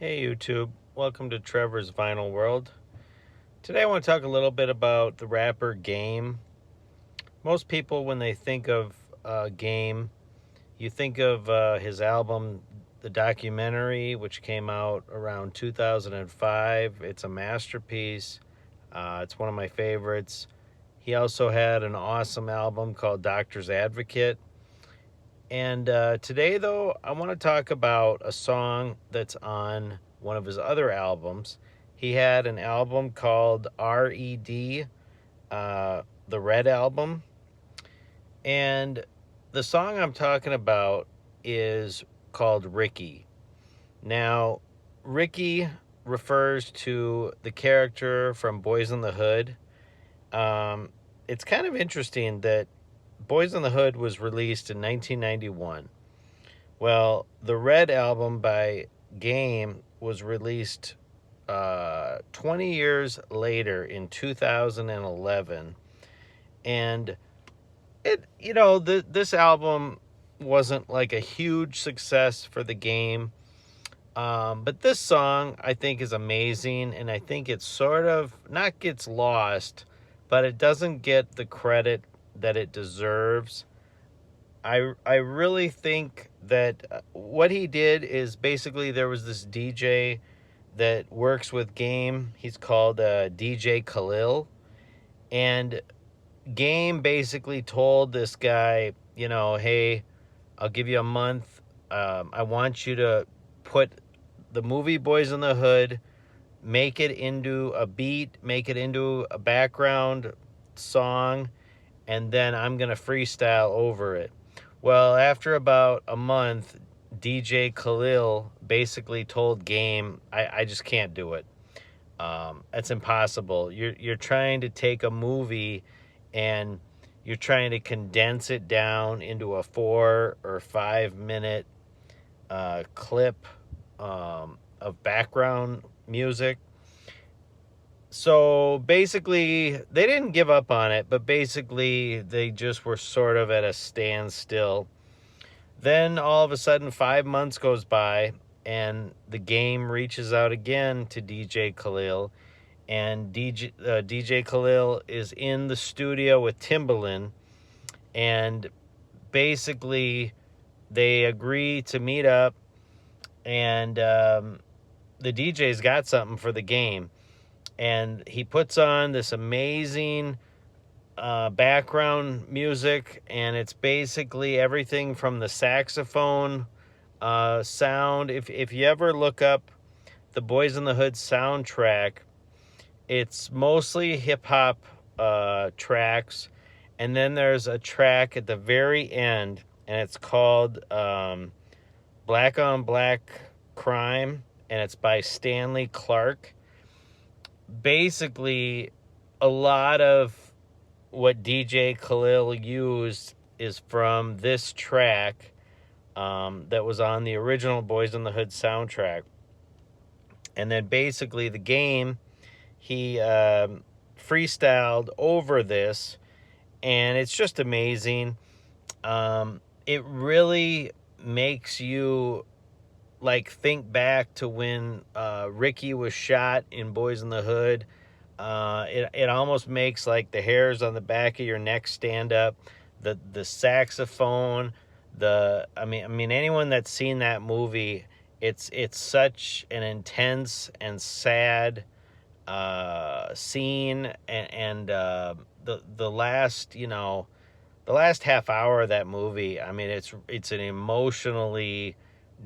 Hey YouTube, welcome to Trevor's Vinyl World. Today I want to talk a little bit about the rapper Game. Most people, when they think of Game, you think of his album, The Documentary, which came out around 2005. It's a masterpiece. It's one of my favorites. He also had an awesome album called Doctor's Advocate. And today, though, I want to talk about a song that's on one of his other albums. He had an album called R.E.D., the Red Album. And the song I'm talking about is called Ricky. Now, Ricky refers to the character from Boyz n the Hood. It's kind of interesting that Boyz n the Hood was released in 1991. Well, the Red Album by Game was released 20 years later in 2011. And this album wasn't like a huge success for the Game. But this song I think is amazing, and I think it sort of not gets lost, but it doesn't get the credit that it deserves. I really think that what he did is basically there was this DJ that works with Game. He's called DJ Khalil. And Game basically told this guy, hey, I'll give you a month. I want you to put the movie Boyz n the Hood, make it into a beat, make it into a background song, and then I'm going to freestyle over it. Well, after about a month, DJ Khalil basically told Game, I just can't do it. That's impossible. You're trying to take a movie and you're trying to condense it down into a 4 or 5 minute clip of background music. So basically, they didn't give up on it, but basically they just were sort of at a standstill. Then all of a sudden, 5 months goes by, and the Game reaches out again to DJ Khalil, and DJ Khalil is in the studio with Timbaland, and basically they agree to meet up, and the DJ's got something for the Game. And he puts on this amazing background music, and it's basically everything from the saxophone sound. If you ever look up the Boyz n the Hood soundtrack, it's mostly hip-hop tracks, and then there's a track at the very end, and it's called Black on Black Crime, and it's by Stanley Clarke. Basically, a lot of what DJ Khalil used is from this track that was on the original Boyz n the Hood soundtrack. And then basically the Game, he freestyled over this, and it's just amazing. It really makes you think back to when Ricky was shot in Boyz n the Hood. It almost makes the hairs on the back of your neck stand up. The saxophone, I mean anyone that's seen that movie, it's such an intense and sad scene, and the last half hour of that movie, I mean it's an emotionally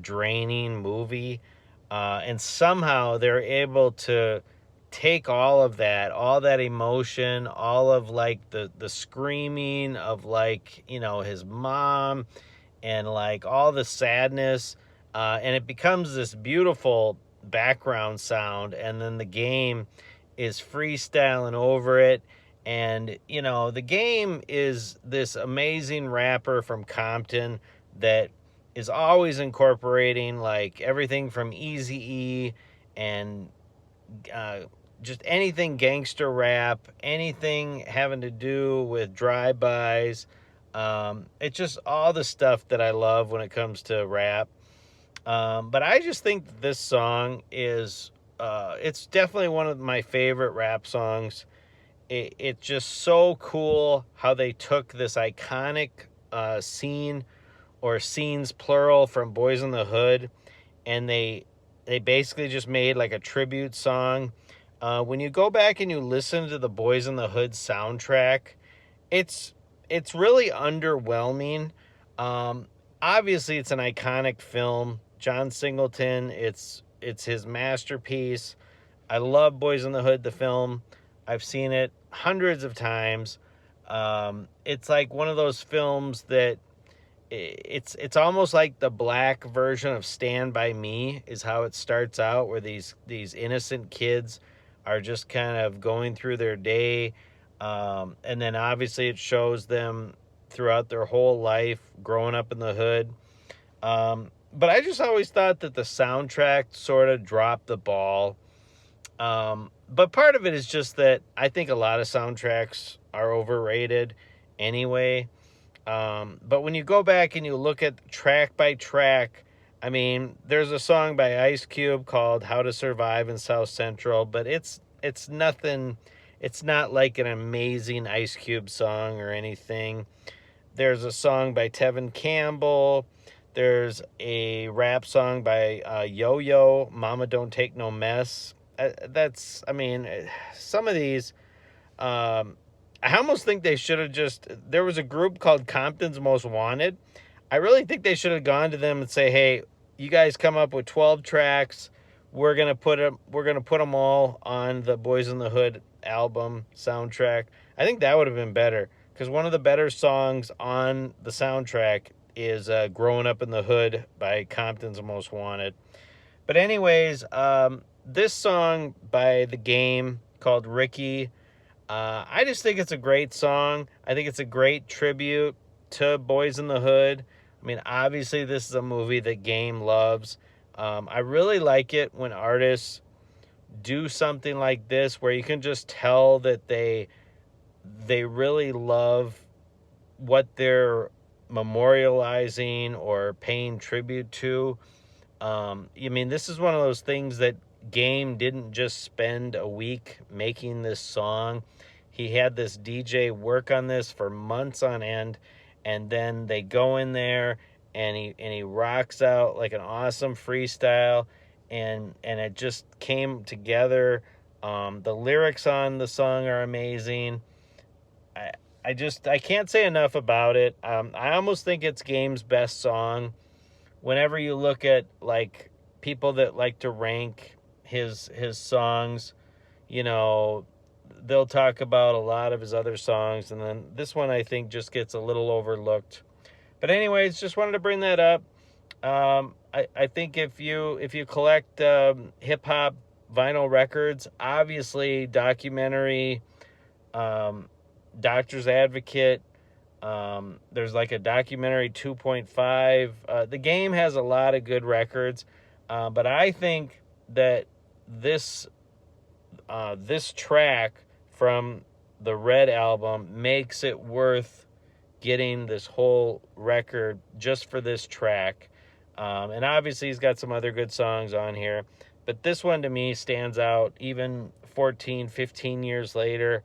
draining movie, and somehow they're able to take all that emotion, all of the screaming of his mom, and all the sadness, and it becomes this beautiful background sound, and then the Game is freestyling over it. And the Game is this amazing rapper from Compton that is always incorporating everything from Eazy-E and just anything gangster rap, anything having to do with drive-bys. It's just all the stuff that I love when it comes to rap. But I just think that this song is, it's definitely one of my favorite rap songs. It's just so cool how they took this iconic scene, or scenes plural, from Boys in the Hood, and they basically just made like a tribute song. When you go back and you listen to the Boys in the Hood soundtrack, it's it's really underwhelming. Um, Obviously, it's an iconic film. John Singleton, it's his masterpiece. I love Boys in the Hood, the film. I've seen it hundreds of times. It's like one of those films that it's almost like the black version of Stand By Me is how it starts out, where these innocent kids are just kind of going through their day, and then obviously it shows them throughout their whole life growing up in the hood. But I just always thought that the soundtrack sort of dropped the ball. But part of it is just that I think a lot of soundtracks are overrated anyway. But when you go back and you look at track by track, I mean, there's a song by Ice Cube called "How to Survive in South Central," but it's nothing. It's not like an amazing Ice Cube song or anything. There's a song by Tevin Campbell. There's a rap song by Yo-Yo, "Mama Don't Take No Mess." I mean, some of these, I almost think they should have just, there was a group called Compton's Most Wanted. I really think they should have gone to them and say, hey, you guys come up with 12 tracks. We're going to put them all on the Boys in the Hood album soundtrack. I think that would have been better, because one of the better songs on the soundtrack is "Growing Up in the Hood" by Compton's Most Wanted. But anyways, this song by The Game called "Ricky," I just think it's a great song. I think it's a great tribute to Boys in the Hood. I mean, obviously, this is a movie that Game loves. I really like it when artists do something like this, where you can just tell that they really love what they're memorializing or paying tribute to. I mean, this is one of those things that Game didn't just spend a week making this song. He had this DJ work on this for months on end, and then they go in there and he rocks out like an awesome freestyle, and it just came together. The lyrics on the song are amazing. I can't say enough about it. I almost think it's Game's best song. Whenever you look at like people that like to rank his songs, you know, they'll talk about a lot of his other songs, and then this one I think just gets a little overlooked. But anyways, just wanted to bring that up. I think if you collect hip hop vinyl records, obviously Documentary, Doctor's Advocate, there's like a Documentary 2.5. The Game has a lot of good records, but I think that this track from the Red album makes it worth getting this whole record just for this track. And obviously he's got some other good songs on here, but this one to me stands out even 14, 15 years later.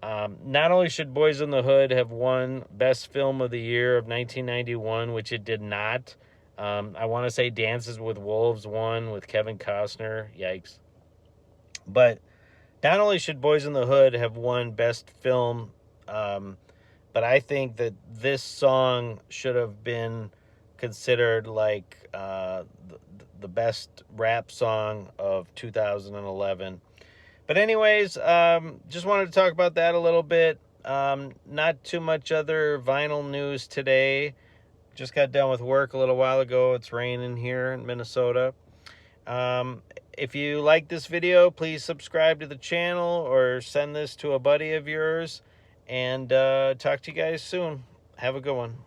Not only should Boys in the Hood have won Best Film of the Year of 1991, which it did not. I want to say Dances with Wolves won with Kevin Costner. Yikes. But not only should Boys in the Hood have won Best Film, but I think that this song should have been considered like the best rap song of 2011. But anyways, just wanted to talk about that a little bit. Not too much other vinyl news today. Just got done with work a little while ago. It's raining here in Minnesota. If you like this video, please subscribe to the channel or send this to a buddy of yours. And talk to you guys soon. Have a good one.